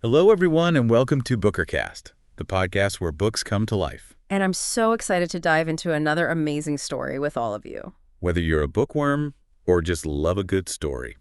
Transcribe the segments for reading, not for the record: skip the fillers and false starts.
Hello, everyone, and welcome to Bookercast, the podcast where books come to life. And I'm so excited to dive into another amazing story with all of you. Whether you're a bookworm or just love a good story,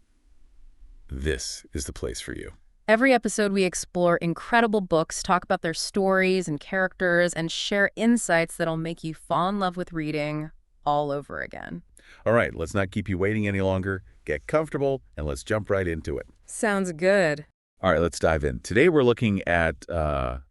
this is the place for you. Every episode, we explore incredible books, talk about their stories and characters, and share insights that'll make you fall in love with reading all over again. All right, let's not keep you waiting any longer. Get comfortable, and let's jump right into it. Sounds good. All right, let's dive in. Today, we're looking at The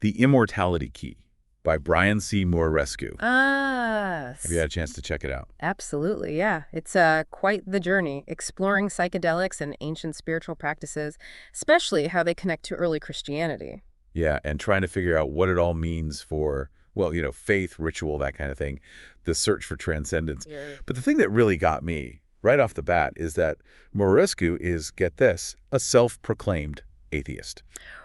Immortality Key by Brian C. Muraresku. Have you had a chance to check it out? Absolutely, yeah. It's quite the journey, exploring psychedelics and ancient spiritual practices, especially how they connect to early Christianity. Yeah, and trying to figure out what it all means for, well, faith, ritual, that kind of thing, the search for transcendence. Yeah. But the thing that really got me right off the bat is that Muraresku is, get this, a self-proclaimed atheist.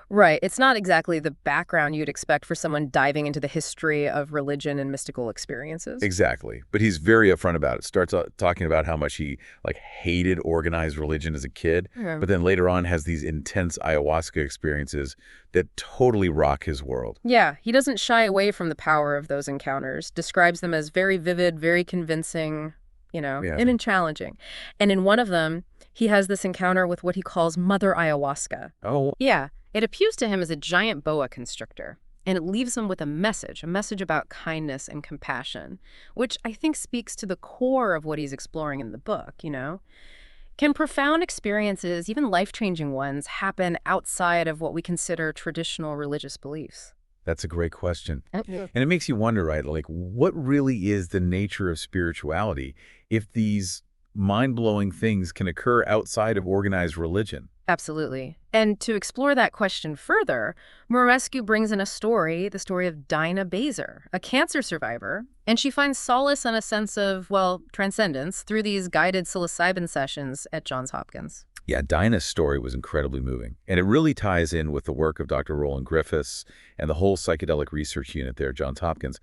Right. It's not exactly the background you'd expect for someone diving into the history of religion and mystical experiences. Exactly. But he's very upfront about it. Starts out talking about how much he hated organized religion as a kid, but then later on has these intense ayahuasca experiences that totally rock his world. Yeah, he doesn't shy away from the power of those encounters, describes them as very vivid, very convincing, and challenging. And in one of them, he has this encounter with what he calls Mother Ayahuasca. Oh. Yeah, it appears to him as a giant boa constrictor, and it leaves him with a message about kindness and compassion, which I think speaks to the core of what he's exploring in the book, Can profound experiences, even life-changing ones, happen outside of what we consider traditional religious beliefs? That's a great question. Yeah. And it makes you wonder, right, what really is the nature of spirituality if these mind-blowing things can occur outside of organized religion? Absolutely. And to explore that question further, Muraresku brings in the story of Dinah Baser, a cancer survivor, and she finds solace and a sense of, transcendence through these guided psilocybin sessions at Johns Hopkins. Yeah, Dinah's story was incredibly moving, and it really ties in with the work of Dr. Roland Griffiths and the whole psychedelic research unit there at Johns Hopkins.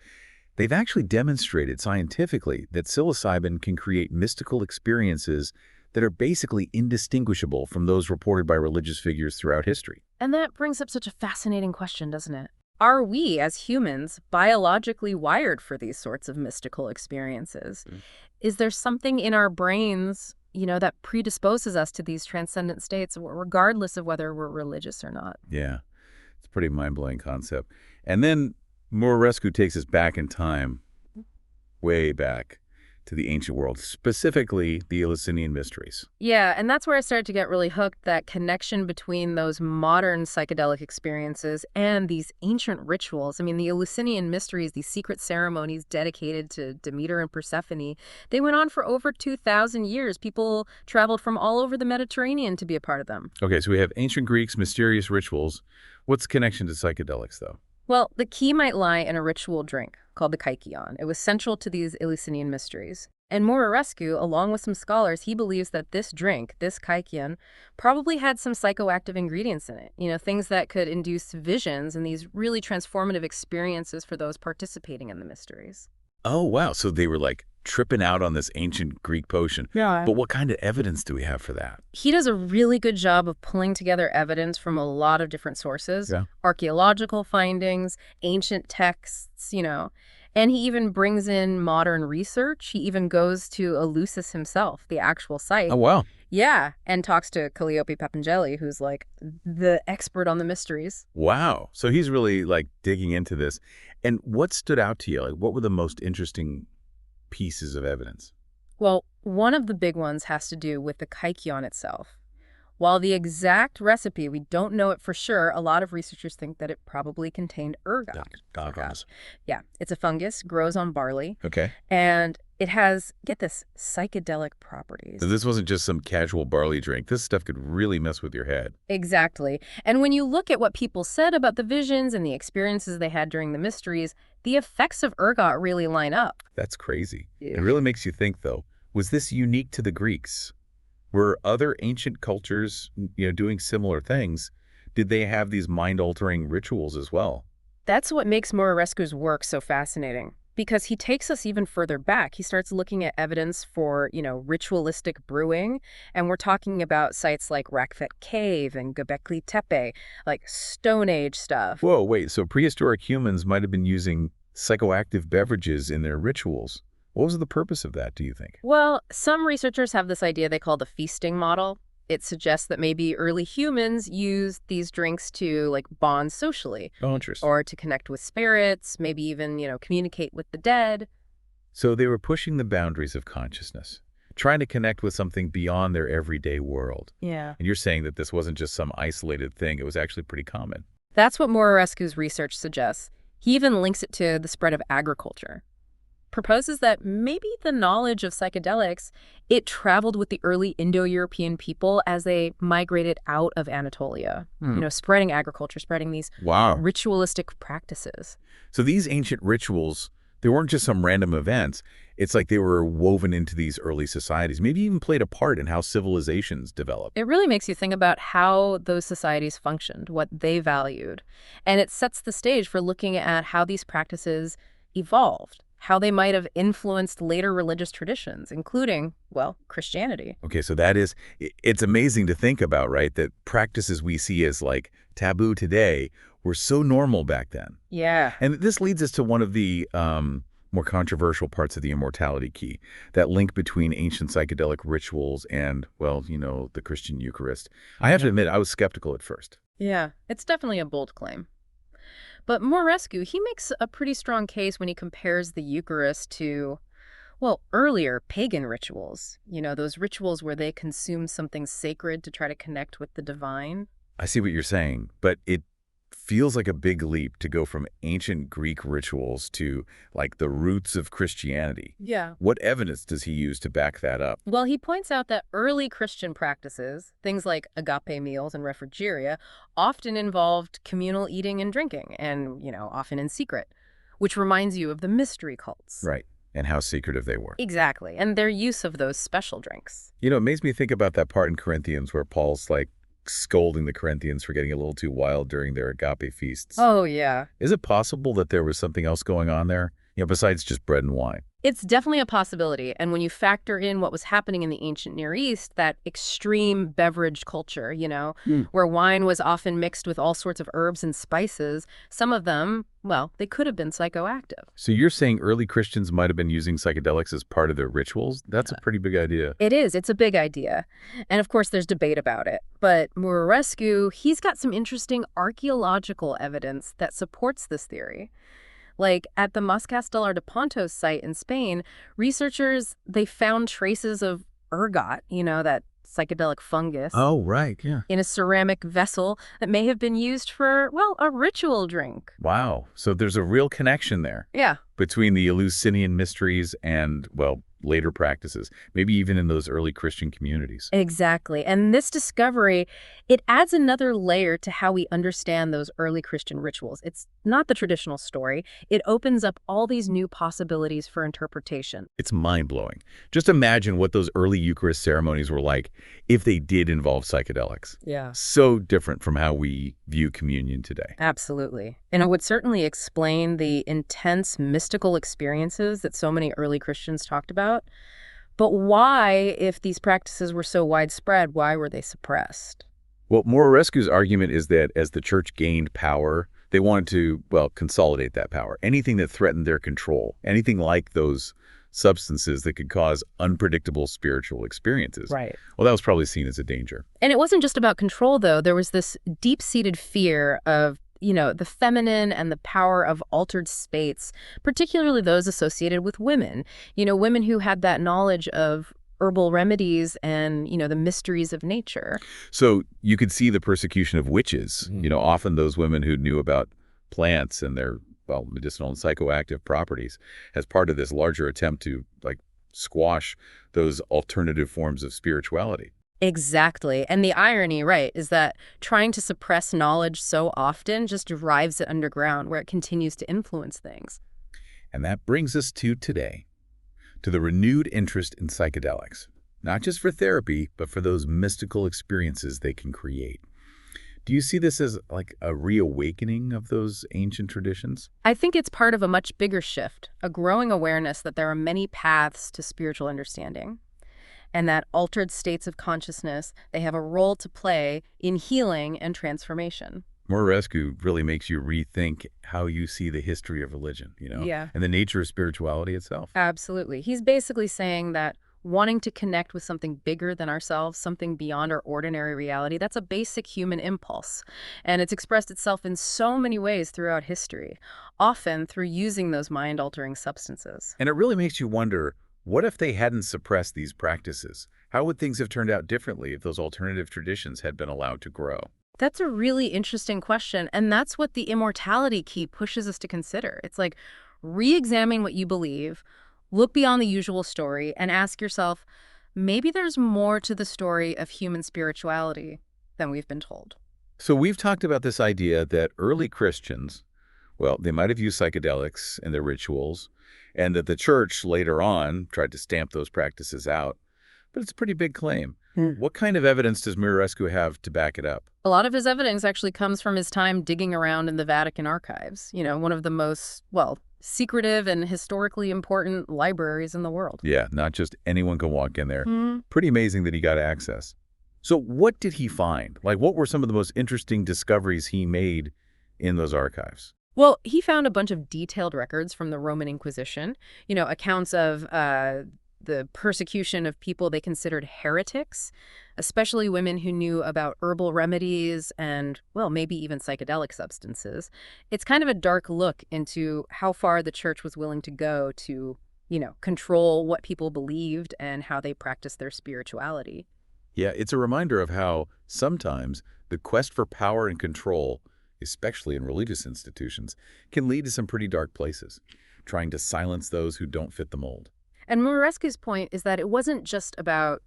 They've actually demonstrated scientifically that psilocybin can create mystical experiences that are basically indistinguishable from those reported by religious figures throughout history. And that brings up such a fascinating question, doesn't it? Are we, as humans, biologically wired for these sorts of mystical experiences? Is there something in our brains, that predisposes us to these transcendent states, regardless of whether we're religious or not? Yeah, it's a pretty mind-blowing concept. And then Muraresku takes us back in time, way back, to the ancient world, specifically the Eleusinian mysteries. Yeah, and that's where I started to get really hooked, that connection between those modern psychedelic experiences and these ancient rituals. I mean, the Eleusinian mysteries, these secret ceremonies dedicated to Demeter and Persephone, they went on for over 2,000 years. People traveled from all over the Mediterranean to be a part of them. Okay, so we have ancient Greeks, mysterious rituals. What's the connection to psychedelics, though? Well, the key might lie in a ritual drink called the kykeon. It was central to these Eleusinian mysteries. And Muraresku, along with some scholars, he believes that this drink, this kykeon, probably had some psychoactive ingredients in it. Things that could induce visions and these really transformative experiences for those participating in the mysteries. Oh, wow. So they were tripping out on this ancient Greek potion. Yeah. But what kind of evidence do we have for that? He does a really good job of pulling together evidence from a lot of different sources. Yeah. Archaeological findings, ancient texts, And he even brings in modern research. He even goes to Eleusis himself, the actual site. Oh, wow. Yeah, and talks to Calliope Papangeli, who's the expert on the mysteries. Wow. So he's really digging into this. And what stood out to you? What were the most interesting pieces of evidence? Well, one of the big ones has to do with the kykeon itself. While the exact recipe, we don't know it for sure, a lot of researchers think that it probably contained ergot. Ergot. Yeah, it's a fungus, grows on barley. Okay. And it has, get this, psychedelic properties. So this wasn't just some casual barley drink. This stuff could really mess with your head. Exactly. And when you look at what people said about the visions and the experiences they had during the mysteries, the effects of ergot really line up. That's crazy. Yeah. It really makes you think, though, was this unique to the Greeks? Were other ancient cultures, doing similar things? Did they have these mind-altering rituals as well? That's what makes Muraresku's work so fascinating. because he takes us even further back. He starts looking at evidence for, ritualistic brewing, and we're talking about sites like Rakfet Cave and Göbekli Tepe, like Stone Age stuff. Whoa, wait, so prehistoric humans might have been using psychoactive beverages in their rituals. What was the purpose of that, do you think? Well, some researchers have this idea they call the feasting model. It suggests that maybe early humans used these drinks to bond socially Oh, interesting. or to connect with spirits, maybe even, communicate with the dead. So they were pushing the boundaries of consciousness, trying to connect with something beyond their everyday world. Yeah. And you're saying that this wasn't just some isolated thing, it was actually pretty common. That's what Muraresku's research suggests. He even links it to the spread of agriculture. Proposes that maybe the knowledge of psychedelics, it traveled with the early Indo-European people as they migrated out of Anatolia, spreading agriculture, spreading these Wow. ritualistic practices. So these ancient rituals, they weren't just some random events. It's like they were woven into these early societies, maybe even played a part in how civilizations developed. It really makes you think about how those societies functioned, what they valued. And it sets the stage for looking at how these practices evolved, how they might have influenced later religious traditions, including, well, Christianity. Okay, so it's amazing to think about, right? That practices we see as taboo today were so normal back then. Yeah. And this leads us to one of the more controversial parts of the Immortality key, that link between ancient psychedelic rituals and, well, the Christian Eucharist. I have to admit, I was skeptical at first. Yeah, it's definitely a bold claim. But Muraresku, he makes a pretty strong case when he compares the Eucharist to, well, earlier pagan rituals. Those rituals where they consume something sacred to try to connect with the divine. I see what you're saying, but it feels like a big leap to go from ancient Greek rituals to, the roots of Christianity. Yeah. What evidence does he use to back that up? Well, he points out that early Christian practices, things like agape meals and refrigeria, often involved communal eating and drinking, and, often in secret, which reminds you of the mystery cults. Right, and how secretive they were. Exactly, and their use of those special drinks. It makes me think about that part in Corinthians where Paul's scolding the Corinthians for getting a little too wild during their agape feasts. Oh, yeah. Is it possible that there was something else going on there, besides just bread and wine? It's definitely a possibility, and when you factor in what was happening in the ancient Near East, that extreme beverage culture, where wine was often mixed with all sorts of herbs and spices, some of them, well, they could have been psychoactive. So you're saying early Christians might have been using psychedelics as part of their rituals? That's a pretty big idea. It is. It's a big idea. And of course, there's debate about it. But Muraresku, he's got some interesting archaeological evidence that supports this theory. At the Moscas del Ardepontos site in Spain, researchers, they found traces of ergot, that psychedelic fungus. Oh, right, yeah. In a ceramic vessel that may have been used for, well, a ritual drink. Wow. So there's a real connection there. Yeah. Between the Eleusinian mysteries and, well, later practices, maybe even in those early Christian communities. Exactly. And this discovery, it adds another layer to how we understand those early Christian rituals. It's not the traditional story. It opens up all these new possibilities for interpretation. It's mind-blowing. Just imagine what those early Eucharist ceremonies were like if they did involve psychedelics. Yeah. So different from how we view communion today. Absolutely. And it would certainly explain the intense mystical experiences that so many early Christians talked about. But why, if these practices were so widespread, why were they suppressed? Well, Muraresku's argument is that as the church gained power, they wanted to, well, consolidate that power. Anything that threatened their control, anything like those substances that could cause unpredictable spiritual experiences. Right. Well, that was probably seen as a danger. And it wasn't just about control, though. There was this deep-seated fear of the feminine and the power of altered spates, particularly those associated with women. Women who had that knowledge of herbal remedies and, the mysteries of nature. So you could see the persecution of witches, often those women who knew about plants and their, well, medicinal and psychoactive properties as part of this larger attempt to, squash those alternative forms of spirituality. Exactly. And the irony, right, is that trying to suppress knowledge so often just drives it underground where it continues to influence things. And that brings us to today, to the renewed interest in psychedelics, not just for therapy, but for those mystical experiences they can create. Do you see this as like a reawakening of those ancient traditions? I think it's part of a much bigger shift, a growing awareness that there are many paths to spiritual understanding, and that altered states of consciousness, they have a role to play in healing and transformation. Muraresku really makes you rethink how you see the history of religion, Yeah. and the nature of spirituality itself. Absolutely. He's basically saying that wanting to connect with something bigger than ourselves, something beyond our ordinary reality, that's a basic human impulse. And it's expressed itself in so many ways throughout history, often through using those mind-altering substances. And it really makes you wonder, what if they hadn't suppressed these practices? How would things have turned out differently if those alternative traditions had been allowed to grow? That's a really interesting question, and that's what the immortality key pushes us to consider. It's like re-examine what you believe, look beyond the usual story, and ask yourself, maybe there's more to the story of human spirituality than we've been told. So we've talked about this idea that early Christians, well, they might have used psychedelics in their rituals, and that the church later on tried to stamp those practices out. But it's a pretty big claim. What kind of evidence does Muraresku have to back it up? A lot of his evidence actually comes from his time digging around in the Vatican archives, one of the most, well, secretive and historically important libraries in the world. Yeah, not just anyone can walk in there. Hmm. Pretty amazing that he got access. So what did he find? Like, what were some of the most interesting discoveries he made in those archives? Well, he found a bunch of detailed records from the Roman Inquisition, accounts of the persecution of people they considered heretics, especially women who knew about herbal remedies and, well, maybe even psychedelic substances. It's kind of a dark look into how far the church was willing to go to, control what people believed and how they practiced their spirituality. Yeah, it's a reminder of how sometimes the quest for power and control, especially in religious institutions, can lead to some pretty dark places, trying to silence those who don't fit the mold. And Muraresku's point is that it wasn't just about,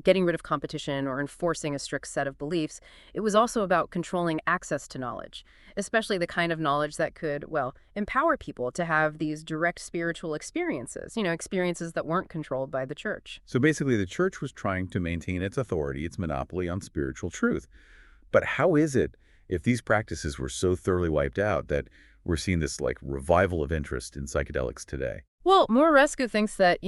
getting rid of competition or enforcing a strict set of beliefs. It was also about controlling access to knowledge, especially the kind of knowledge that could, well, empower people to have these direct spiritual experiences, experiences that weren't controlled by the church. So basically, the church was trying to maintain its authority, its monopoly on spiritual truth. But how is it, if these practices were so thoroughly wiped out, that we're seeing this, like, revival of interest in psychedelics today? Well, Muraresku thinks that,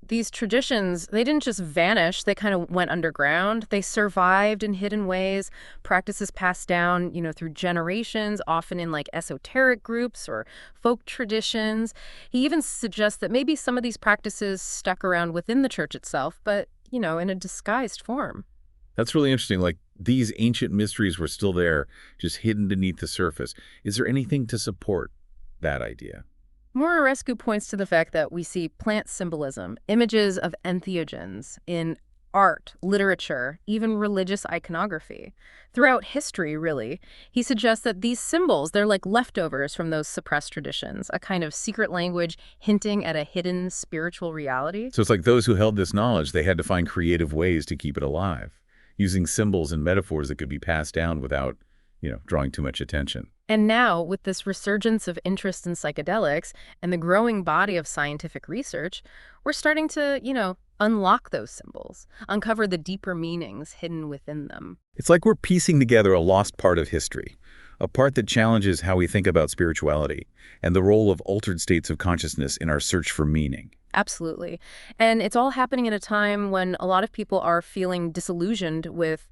these traditions, they didn't just vanish, they kind of went underground. They survived in hidden ways, practices passed down, through generations, often in like esoteric groups or folk traditions. He even suggests that maybe some of these practices stuck around within the church itself, but, in a disguised form. That's really interesting. Like, these ancient mysteries were still there, just hidden beneath the surface. Is there anything to support that idea? Muraresku points to the fact that we see plant symbolism, images of entheogens in art, literature, even religious iconography. Throughout history, really, he suggests that these symbols, they're like leftovers from those suppressed traditions, a kind of secret language hinting at a hidden spiritual reality. So it's like those who held this knowledge, they had to find creative ways to keep it alive, using symbols and metaphors that could be passed down without, drawing too much attention. And now, with this resurgence of interest in psychedelics and the growing body of scientific research, we're starting to, unlock those symbols, uncover the deeper meanings hidden within them. It's like we're piecing together a lost part of history, a part that challenges how we think about spirituality and the role of altered states of consciousness in our search for meaning. Absolutely. And it's all happening at a time when a lot of people are feeling disillusioned with,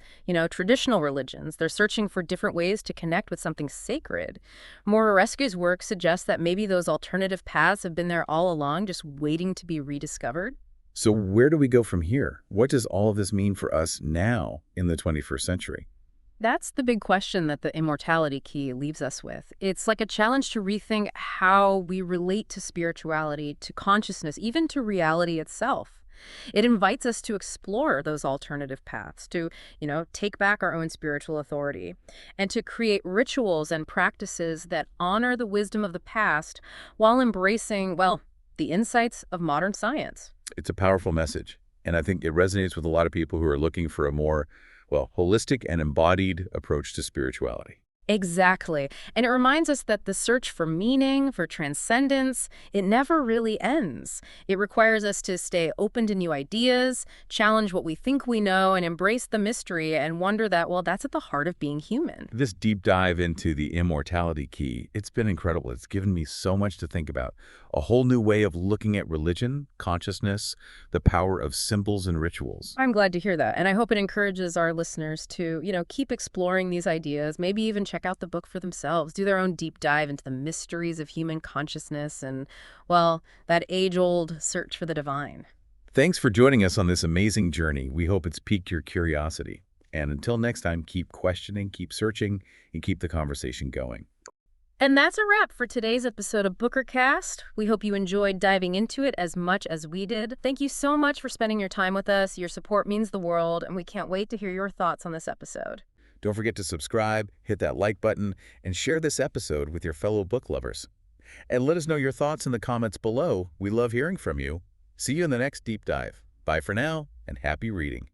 traditional religions. They're searching for different ways to connect with something sacred. Muraresku's work suggests that maybe those alternative paths have been there all along, just waiting to be rediscovered. So where do we go from here? What does all of this mean for us now in the 21st century? That's the big question that the immortality key leaves us with. It's like a challenge to rethink how we relate to spirituality, to consciousness, even to reality itself. It invites us to explore those alternative paths, to, take back our own spiritual authority, and to create rituals and practices that honor the wisdom of the past while embracing, well, the insights of modern science. It's a powerful message, and I think it resonates with a lot of people who are looking for a more, well, holistic and embodied approach to spirituality. Exactly. And it reminds us that the search for meaning, for transcendence, it never really ends. It requires us to stay open to new ideas, challenge what we think we know, and embrace the mystery and wonder that, well, that's at the heart of being human. This deep dive into the immortality key, it's been incredible. It's given me so much to think about. A whole new way of looking at religion, consciousness, the power of symbols and rituals. I'm glad to hear that. And I hope it encourages our listeners to, keep exploring these ideas, maybe even check out the book for themselves, do their own deep dive into the mysteries of human consciousness and, well, that age-old search for the divine. Thanks for joining us on this amazing journey. We hope it's piqued your curiosity. And until next time, keep questioning, keep searching, and keep the conversation going. And that's a wrap for today's episode of Bookercast. We hope you enjoyed diving into it as much as we did. Thank you so much for spending your time with us. Your support means the world, and we can't wait to hear your thoughts on this episode. Don't forget to subscribe, hit that like button, and share this episode with your fellow book lovers. And let us know your thoughts in the comments below. We love hearing from you. See you in the next deep dive. Bye for now, and happy reading.